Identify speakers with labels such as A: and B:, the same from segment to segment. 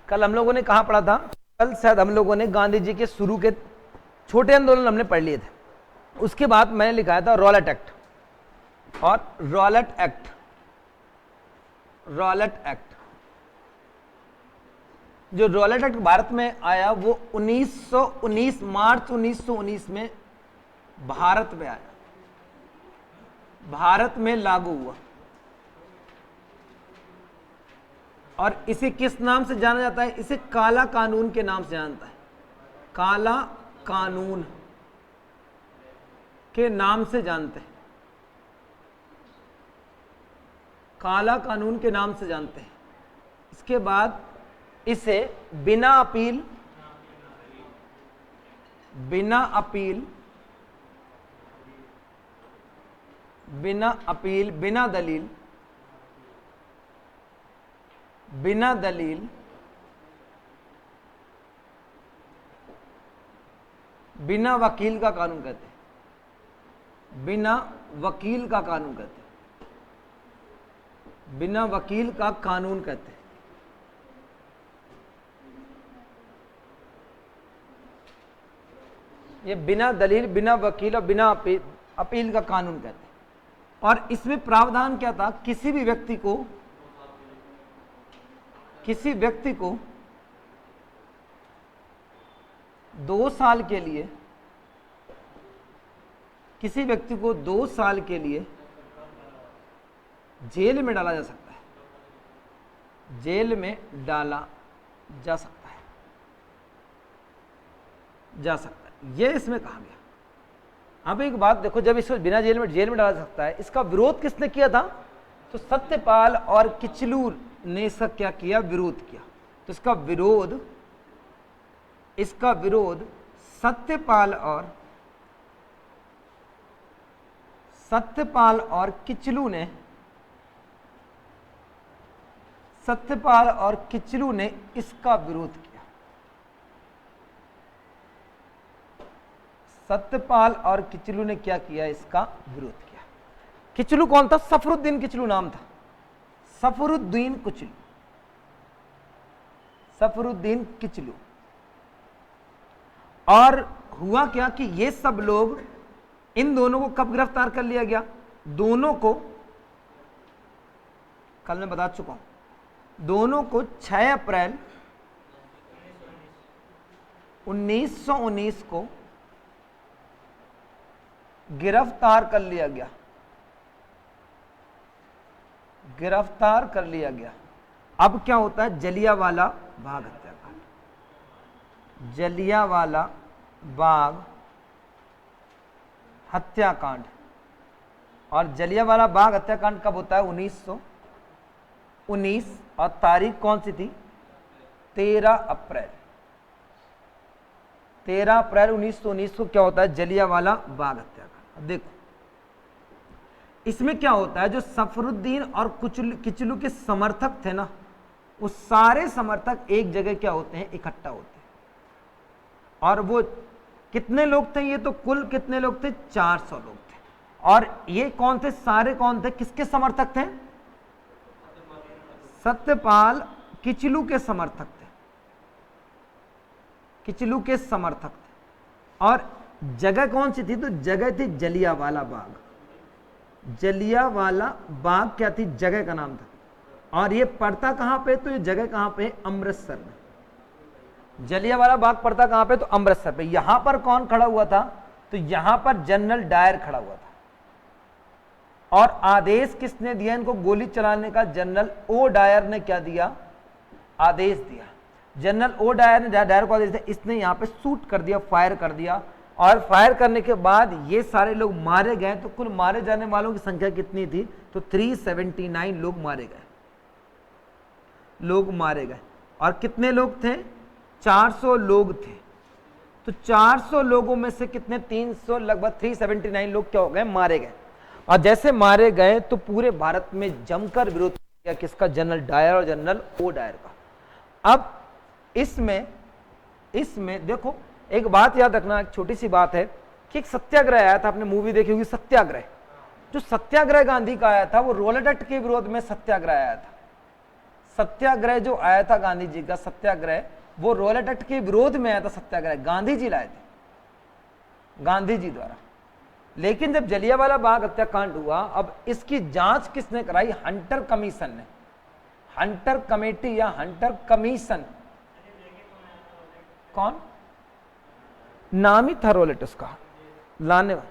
A: कल हम लोगों ने कहाँ पढ़ा था? कल शायद हम लोगों ने गांधी जी के शुरू के छोटे आंदोलन हमने पढ़ लिए थे। उसके बाद मैंने लिखाया था रॉलेट एक्ट, और रॉलेट एक्ट जो रॉलेट एक्ट भारत में आया वो 1919 मार्च 1919 में भारत में आया, भारत में लागू हुआ। और इसे किस नाम से जाना जाता है? इसे काला कानून के नाम से जानता है, काला कानून के नाम से जानते हैं, काला कानून के नाम से जानते हैं। इसके बाद इसे बिना अपील, बिना अपील, बिना अपील, बिना दलील, बिना दलील, बिना वकील का कानून कहते हैं, बिना वकील का कानून कहते हैं, बिना वकील का कानून कहते हैं। ये बिना दलील, बिना वकील और बिना अपील का कानून कहते हैं। और इसमें प्रावधान क्या था? किसी व्यक्ति को 2 साल के लिए, किसी व्यक्ति को 2 साल के लिए जेल में डाला जा सकता है, जेल में डाला जा सकता है, जा सकता है, ये इसमें कहा गया। अब एक बात देखो, जब इसको बिना जेल में डाला जा सकता है, इसका विरोध किसने किया था? तो सत्यपाल और किचलू ने इसका क्या किया? विरोध किया। तो इसका विरोध सत्यपाल और किचलू ने, सत्यपाल और किचलू ने इसका विरोध किया। सत्यपाल और किचलू ने क्या किया? इसका विरोध किया। किचलू कौन था? सफरुद्दीन किचलू नाम था, सफरुद्दीन किचलू, सफरुद्दीन किचलू। और हुआ क्या कि ये सब लोग, इन दोनों को कब गिरफ्तार कर लिया गया? दोनों को कल मैं बता चुका हूं, दोनों को 6 अप्रैल 1919 को गिरफ्तार कर लिया गया, गिरफ्तार कर लिया गया। अब क्या होता है? जलियांवाला बाग हत्याकांड, जलियांवाला बाग हत्याकांड। और जलियांवाला बाग हत्याकांड कब होता है? 1919। और तारीख कौन सी थी? 13 अप्रैल, 13 अप्रैल 1919 को क्या होता है? जलियांवाला बाग हत्याकांड। अब देखो इसमें क्या होता है, जो सफरुद्दीन और किचलू के समर्थक थे ना, वो सारे समर्थक एक जगह क्या होते हैं? इकट्ठा होते हैं। और वो कितने लोग थे? ये तो कुल कितने लोग थे? 400 लोग थे। और ये कौन थे? सारे कौन थे? किसके समर्थक थे? सत्यपाल किचलू के समर्थक थे, किचलू के समर्थक थे। और जगह कौन सी थी? तो जगह थी जलियांवाला बाग। जलियांवाला बाग क्या थी? जगह का नाम था। और ये पड़ता कहां पे? तो ये जगह कहां पे? अमृतसर में। जलियांवाला बाग पड़ता कहां पे? तो अमृतसर पे। यहां पर कौन खड़ा हुआ था? तो यहां पर जनरल डायर खड़ा हुआ था। और आदेश किसने दिया इनको गोली चलाने का? जनरल ओ डायर ने क्या दिया? आदेश दिया। जनरल ओ डायर ने डायर को आदेश दिया, इसने यहां पे शूट कर दिया, फायर कर दिया। और फायर करने के बाद ये सारे लोग मारे गए। तो कुल मारे जाने वालों की संख्या कितनी थी? तो 379 लोग मारे गए, लोग मारे गए। और कितने लोग थे? 400 लोग थे। तो 400 लोगों में से कितने? 300, लगभग 379 लोग क्या हो गए? मारे गए। और जैसे मारे गए तो पूरे भारत में जमकर विरोध किया, किसका? जनरल डायर और जनरल ओ डायर का। अब इसमें देखो एक बात याद रखना, एक छोटी सी बात है कि एक सत्याग्रह आया था, आपने मूवी देखी होगी सत्याग्रह। जो सत्याग्रह गांधी का आया था वो रॉलेट एक्ट के विरोध में सत्याग्रह आया था। सत्याग्रह जो आया था गांधी जी का सत्याग्रह, वो रॉयलेट एक्ट के विरोध में आया था सत्याग्रह, गांधी जी लाए थे, गांधी जी द्वारा। लेकिन जब जलियांवाला बाग हत्याकांड हुआ, अब इसकी जांच किसने कराई? हंटर कमीशन ने, हंटर कमेटी या हंटर कमीशन। कौन? नाम ही था रॉयलेट उसका, लाने वाला।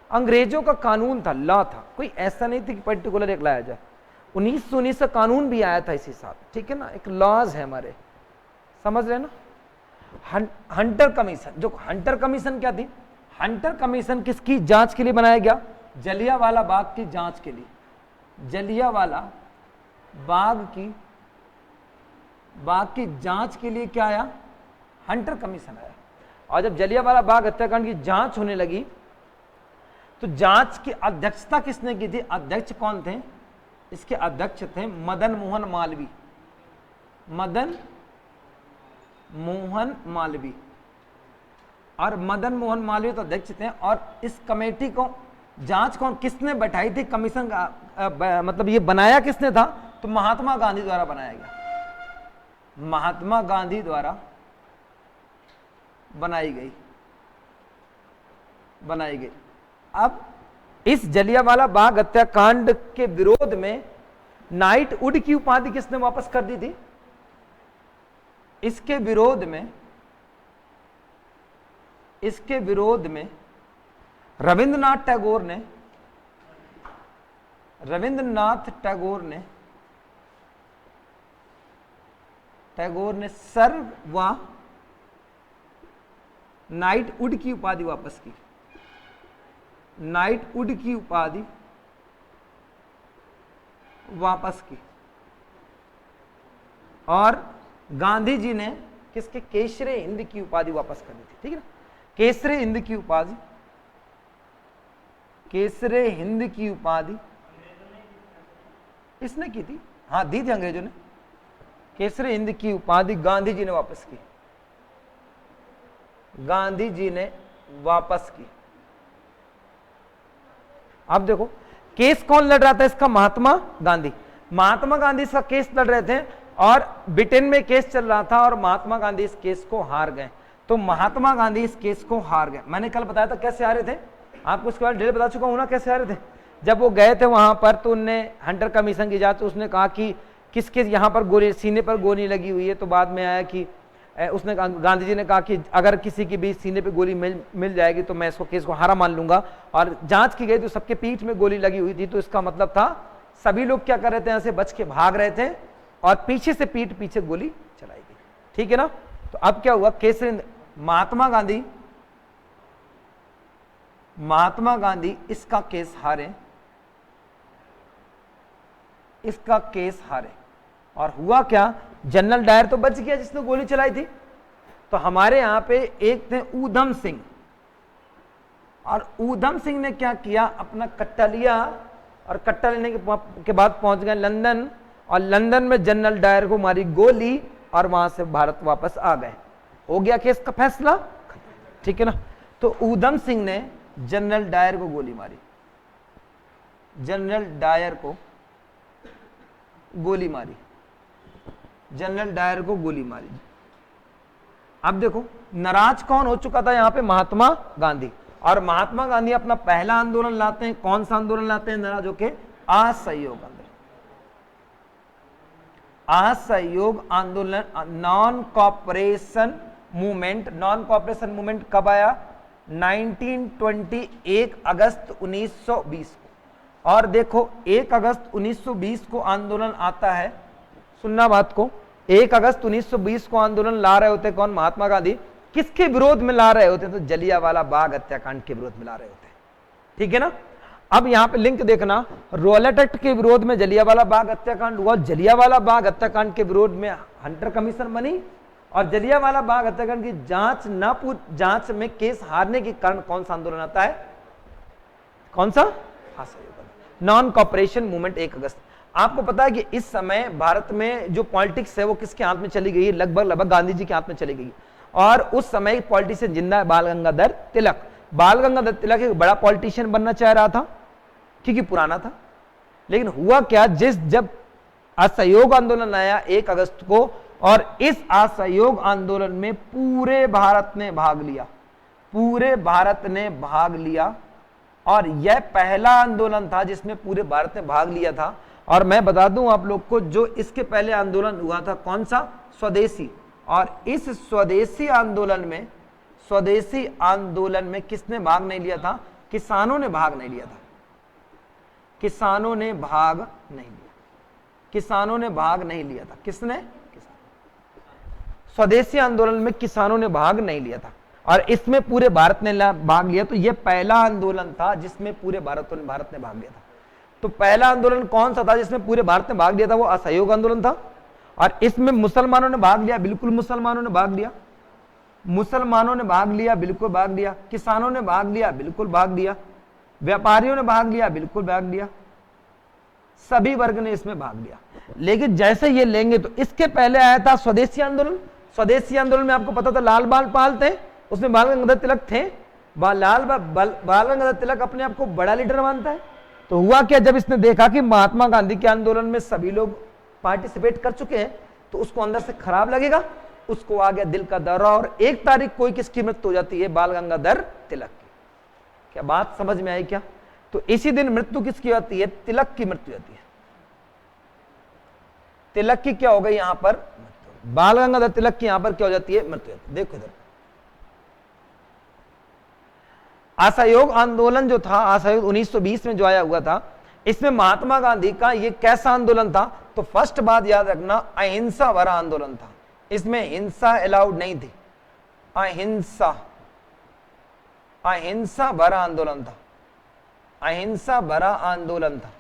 A: अंग्रेजों का कानून था, लॉ था, कोई ऐसा नहीं थी कि पर्टिकुलर एक लाया जाए। 1919 का कानून भी आया था इसी साल, ठीक है ना, एक लॉज है हमारे, समझ रहे ना। हंटर कमीशन, जो हंटर कमीशन क्या थी? हंटर कमीशन किसकी जांच के लिए बनाया गया? जलियांवाला बाग की जांच के लिए। जलियांवाला बाग की जांच के लिए क्या आया? हंटर कमीशन आया। और जब जलियांवाला बाग हत्याकांड की जांच होने लगी, तो जांच की अध्यक्षता किसने की थी? अध्यक्ष कौन थे? इसके अध्यक्ष थे मदन मोहन मालवीय। मदन मोहन मालवीय, और मदन मोहन मालवीय तो अध्यक्ष थे। और इस कमेटी को जांच कौन किसने बैठाई थी? कमीशन का मतलब ये बनाया किसने था? तो महात्मा गांधी द्वारा बनाया गया, महात्मा गांधी द्वारा बनाई गई। अब इस जलियांवाला बाग हत्याकांड के विरोध में नाइटहुड की उपाधि किसने वापस कर दी थी? इसके विरोध में रविंद्रनाथ टैगोर ने सर व नाइटहुड की उपाधि वापस की। नाइटहुड की उपाधि वापस की। और गांधी जी ने किसके? केसरे हिंद की उपाधि वापस कर दी थी, ठीक है ना। केसरे हिंद की उपाधि, केसरे हिंद की उपाधि इसने की थी, हाँ दी थी अंग्रेजों ने। केसरे हिंद की उपाधि गांधी जी ने वापस की, गांधी जी ने वापस की। अब देखो केस कौन लड़ रहा था इसका? महात्मा गांधी। महात्मा गांधी इसका केस लड़ रहे थे और ब्रिटेन में केस चल रहा था और महात्मा गांधी इस केस को हार गए। तो महात्मा गांधी इस केस को हार गए। मैंने कल बताया था कैसे हारे थे, आपको इसके बारे में डेढ़ बता चुका हूं ना कैसे हारे थे। जब वो गए थे वहां पर तो उनने हंटर कमीशन की जांच, उसने कहा कि किसके यहाँ पर गोली, सीने पर गोली लगी हुई है। तो बाद में आया कि उसने गांधी जी ने कहा कि अगर किसी के भी सीने पे गोली मिल जाएगी तो मैं इसको केस को हारा मान लूंगा। और जांच की गई तो सबके पीठ में गोली लगी हुई थी, तो इसका मतलब था सभी लोग क्या कर रहे थे? ऐसे बच के भाग रहे थे और पीछे से पीछे गोली चलाई गई, ठीक है ना। तो अब क्या हुआ? केसरी महात्मा गांधी इसका केस हारे। और हुआ क्या? जनरल डायर तो बच गया जिसने गोली चलाई थी। तो हमारे यहां पे एक थे ऊधम सिंह, और ऊधम सिंह ने क्या किया? अपना कट्टा लिया और कट्टा लेने के बाद पहुंच गए लंदन, और लंदन में जनरल डायर को मारी गोली और वहां से भारत वापस आ गए। हो गया केस का फैसला, ठीक है ना। तो ऊधम सिंह ने जनरल डायर को गोली मारी, जनरल डायर को गोली मारी। अब देखो नाराज कौन हो चुका था यहाँ पे? महात्मा गांधी। और महात्मा गांधी अपना पहला आंदोलन लाते हैं। कौन सा आंदोलन लाते हैं नाराज होके? असहयोग आंदोलन। असहयोग आंदोलन, non cooperation movement. Non cooperation movement कब आया? 1921 अगस्त 1920 को। और देखो 1 अगस्त 1920 को आंदोलन आता है, सुनना बात को। 1 अगस्त 1920 को आंदोलन ला रहे होते कौन? महात्मा गांधी। किसके विरोध में ला रहे होते? तो जलियांवाला बाग हत्याकांड के विरोध में ला रहे होते, ठीक है ना। अब यहां पे लिंक देखना, रॉयलेट एक्ट के विरोध में जलियांवाला बाग हत्याकांड हुआ। जलियांवाला बाग हत्याकांड के विरोध में हंटर कमीशन बनी, और जलियांवाला बाग हत्याकांड की जांच में केस हारने के कारण कौन सा आंदोलन आता है? कौन सा? नॉन कॉपरेशन मूवमेंट 1 अगस्त। आपको पता है कि इस समय भारत में जो पॉलिटिक्स है वो किसके हाथ में चली गई है? लगभग गांधी जी के हाथ में चली गई। और उस समय पॉलिटिशियन जिंदा है बाल गंगाधर तिलक। बाल गंगाधर तिलक एक बड़ा पॉलिटिशियन बनना चाह रहा था क्योंकि पुराना था। लेकिन हुआ क्या? जब असहयोग आंदोलन आया 1 अगस्त को, और इस असहयोग आंदोलन में पूरे भारत ने भाग लिया, पूरे भारत ने भाग लिया। और यह पहला आंदोलन था जिसमें पूरे भारत ने भाग लिया था। और मैं बता दूं आप लोग को, जो इसके पहले आंदोलन हुआ था कौन सा, स्वदेशी। और इस स्वदेशी आंदोलन में किसने भाग नहीं लिया था, किसानों ने भाग नहीं लिया था, किसानों ने भाग नहीं लिया, किसानों ने भाग नहीं लिया था। किसने, स्वदेशी आंदोलन में किसानों ने भाग नहीं लिया था, और इसमें पूरे भारत ने भाग लिया। तो यह पहला आंदोलन था जिसमें पूरे भारत ने भाग लिया था। तो पहला आंदोलन कौन सा था जिसमें पूरे भारत ने भाग लिया था, वो असहयोग आंदोलन था। और इसमें मुसलमानों ने भाग लिया, बिल्कुल मुसलमानों ने भाग लिया, मुसलमानों ने भाग लिया, बिल्कुल भाग लिया। किसानों ने भाग लिया, बिल्कुल भाग लिया। व्यापारियों ने भाग लिया, बिल्कुल भाग लिया। सभी वर्ग ने इसमें भाग लिया। लेकिन जैसे ये लेंगे तो इसके पहले आया था स्वदेशी आंदोलन। स्वदेशी आंदोलन में आपको पता था लाल बाल पाल थे, उसमें बाल गंगाधर तिलक थे। बाल गंगाधर तिलक अपने आप को बड़ा लीडर मानता है। तो हुआ क्या, जब इसने देखा कि महात्मा गांधी के आंदोलन में सभी लोग पार्टिसिपेट कर चुके हैं, तो उसको अंदर से खराब लगेगा, उसको आ गया दिल का दौरा, और 1 तारीख को किसकी मृत्यु हो जाती है, बाल गंगाधर तिलक की। क्या बात समझ में आई क्या? तो इसी दिन मृत्यु किसकी होती है, तिलक की मृत्यु होती है। तिलक की क्या हो गई यहां पर, बाल गंगाधर तिलक की यहां पर क्या हो जाती है, मृत्यु। देखो इधर असहयोग आंदोलन जो था, असहयोग 1920 में जो आया हुआ था, इसमें महात्मा गांधी का ये कैसा आंदोलन था, तो फर्स्ट बात याद रखना, अहिंसा भरा आंदोलन था। इसमें हिंसा अलाउड नहीं थी, अहिंसा भरा आंदोलन था, अहिंसा भरा आंदोलन था,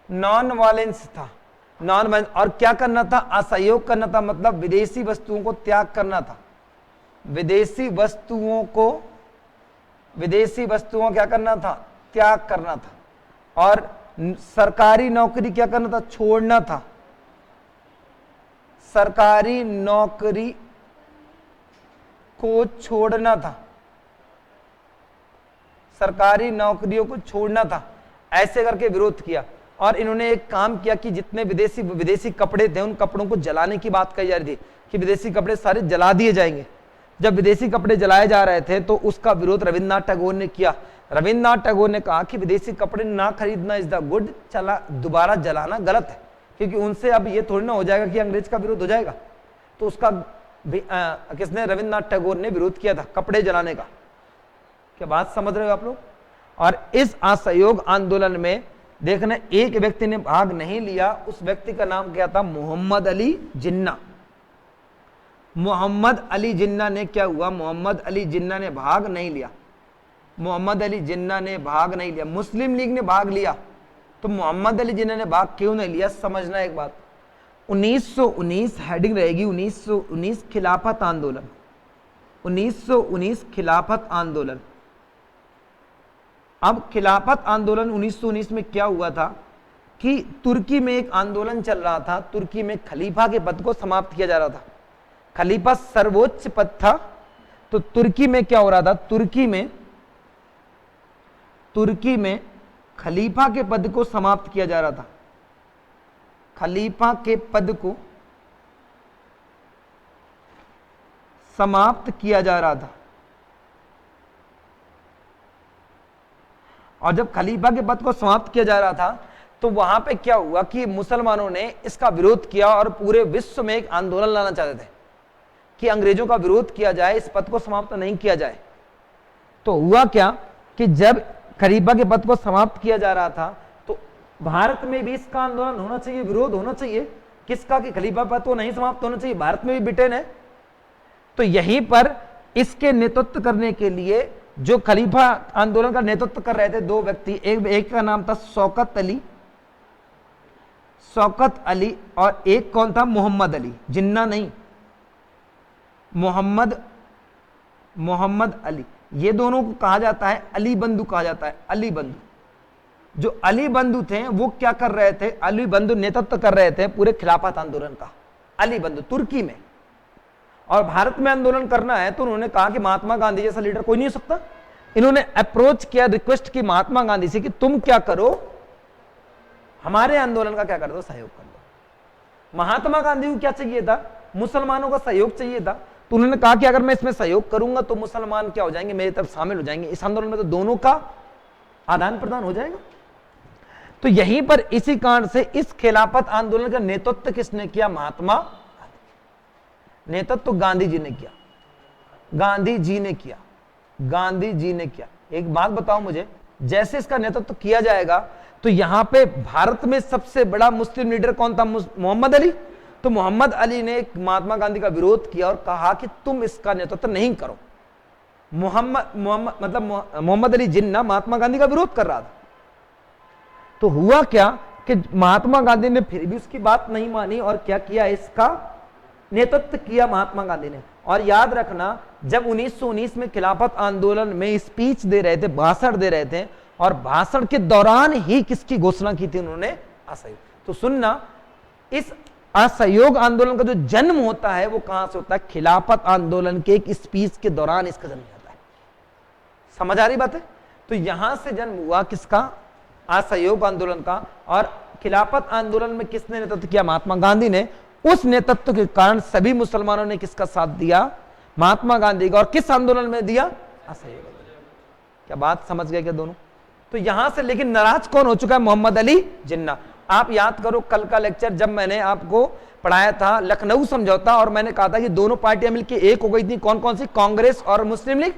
A: नॉन वायलेंस था, नॉन वायलेंस। और क्या करना था, असहयोग करना था, मतलब विदेशी वस्तुओं को त्याग करना था, विदेशी वस्तुओं क्या करना था, त्याग करना था। और सरकारी नौकरी क्या करना था, छोड़ना था, सरकारी नौकरी को छोड़ना था, सरकारी नौकरियों को छोड़ना था। ऐसे करके विरोध किया। और इन्होंने एक काम किया कि जितने विदेशी कपड़े थे, उन कपड़ों को जलाने की बात कही जा रही थी कि विदेशी कपड़े सारे जला दिए जाएंगे। जब विदेशी कपड़े जलाए जा रहे थे तो उसका विरोध रविन्द्रनाथ टैगोर ने किया। रविन्द्रनाथ टैगोर ने कहा कि विदेशी कपड़े ना खरीदना इज द गुड, चला दोबारा जलाना गलत है, क्योंकि उनसे अब ये थोड़ी ना हो जाएगा कि अंग्रेज का विरोध हो जाएगा। तो उसका किसने, रविन्द्रनाथ टैगोर ने विरोध किया था कपड़े जलाने का। क्या बात समझ रहे हो आप लोग? और इस असहयोग आंदोलन में देखना, एक व्यक्ति ने भाग नहीं लिया, उस व्यक्ति का नाम क्या था, मोहम्मद अली जिन्ना। मोहम्मद अली जिन्ना ने क्या हुआ, मोहम्मद अली जिन्ना ने भाग नहीं लिया, मोहम्मद अली जिन्ना ने भाग नहीं लिया। मुस्लिम लीग ने भाग लिया, तो मोहम्मद अली जिन्ना ने भाग क्यों नहीं लिया, समझना एक बात। 1919 हेडिंग रहेगी, 1919 खिलाफत आंदोलन, 1919 खिलाफत आंदोलन। अब खिलाफत आंदोलन 1919 में क्या हुआ था कि तुर्की में एक आंदोलन चल रहा था, तुर्की में खलीफा के पद को समाप्त किया जा रहा था। खलीफा सर्वोच्च पद था, तो तुर्की में क्या हो रहा था, तुर्की में खलीफा के पद को समाप्त किया जा रहा था, खलीफा के पद को समाप्त किया जा रहा था। और जब खलीफा के पद को समाप्त किया जा रहा था, तो वहां पे क्या हुआ कि मुसलमानों ने इसका विरोध किया और पूरे विश्व में एक आंदोलन लाना चाहते थे कि अंग्रेजों का विरोध किया जाए, इस पद को समाप्त नहीं किया जाए। तो हुआ क्या कि जब खलीफा के पद को समाप्त किया जा रहा था, तो भारत में भी इसका आंदोलन होना चाहिए, विरोध होना चाहिए किसका, कि खलीफा पद को नहीं समाप्त होना चाहिए। भारत में भी ब्रिटेन है, तो यहीं पर इसके नेतृत्व करने के लिए जो खलीफा आंदोलन का नेतृत्व कर रहे थे दो व्यक्ति, एक का नाम था शौकत अली और एक कौन था, मोहम्मद अली जिन्ना नहीं, मोहम्मद अली। ये दोनों को कहा जाता है अली बंधु, कहा जाता है अली बंधु। जो अली बंधु थे वो क्या कर रहे थे, अली बंधु नेतृत्व कर रहे थे पूरे खिलाफत आंदोलन का, अली बंधु तुर्की में। और भारत में आंदोलन करना है तो उन्होंने कहा कि महात्मा गांधी जैसा लीडर कोई नहीं हो सकता। इन्होंने अप्रोच किया, रिक्वेस्ट की महात्मा गांधी से कि तुम क्या करो, हमारे आंदोलन का क्या कर दो, सहयोग कर दो। महात्मा गांधी को क्या चाहिए था, मुसलमानों का सहयोग चाहिए था, तो उन्होंने कहा कि अगर मैं इसमें सहयोग करूंगा तो मुसलमान क्या हो जाएंगे, मेरी तरफ शामिल हो जाएंगे, इस आंदोलन में तो दोनों का आदान प्रदान हो जाएगा। तो यहीं पर इसी कारण से इस खिलाफत आंदोलन का नेतृत्व किसने किया, महात्मा गांधी। नेतृत्व तो गांधी जी ने किया, गांधी जी ने किया, गांधी जी ने किया। एक बात बताओ मुझे, जैसे इसका नेतृत्व किया जाएगा तो यहां पे भारत में सबसे बड़ा मुस्लिम लीडर कौन था, मोहम्मद अली। तो मोहम्मद अली ने महात्मा गांधी का विरोध किया और कहा कि तुम इसका नेतृत्व नहीं करो। मोहम्मद अली जिन्ना महात्मा गांधी का विरोध कर रहा था। तो हुआ क्या कि महात्मा गांधी ने फिर भी उसकी बात नहीं मानी और क्या किया, इसका नेतृत्व किया महात्मा गांधी ने। और याद रखना, जब 1919 में खिलाफत आंदोलन में स्पीच दे रहे थे, भाषण दे रहे थे, और भाषण के दौरान ही किसकी घोषणा की थी उन्होंने, असहयोग। तो सुनना, इस असहयोग आंदोलन का जो जन्म होता है वो कहां से होता है, खिलाफत आंदोलन के एक स्पीच के दौरान इसका जन्म होता है। समझ आ रही बात है। तो यहां से जन्म हुआ किसका, असहयोग आंदोलन का। और खिलाफत आंदोलन में किसने नेतृत्व किया, महात्मा गांधी ने। उस नेतृत्व के कारण सभी मुसलमानों ने किसका साथ दिया, महात्मा गांधी का। और किस आंदोलन में दिया, असहयोग आंदोलन। क्या बात समझ गए क्या दोनों। तो यहां से लेकिन नाराज कौन हो चुका है, मोहम्मद अली जिन्ना। आप याद करो कल का लेक्चर जब मैंने आपको पढ़ाया था लखनऊ समझौता, और मैंने कहा था कि दोनों पार्टियां मिलकर एक हो गई थी। कौन कौन सी, कांग्रेस और मुस्लिम लीग,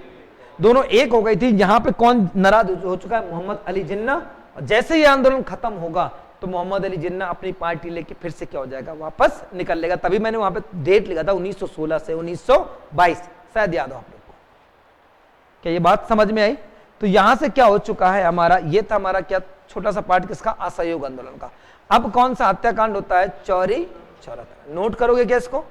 A: दोनों एक हो गई थी। यहां पे कौन नाराज हो चुका है, मोहम्मद अली जिन्ना। जैसे ये आंदोलन खत्म होगा तो मोहम्मद अली जिन्ना अपनी पार्टी लेके फिर से क्या हो जाएगा, वापस निकल लेगा। तभी मैंने वहां पे डेट लिखा था 1916 से 1922, शायद याद हो आप लोग को। क्या ये बात समझ में आई। तो यहां से क्या हो चुका है हमारा, ये था हमारा क्या छोटा सा पार्ट किसका, असहयोग आंदोलन का। अब कौन सा हत्याकांड होता है, चौरी चौरा। नोट करोगे क्या इसको।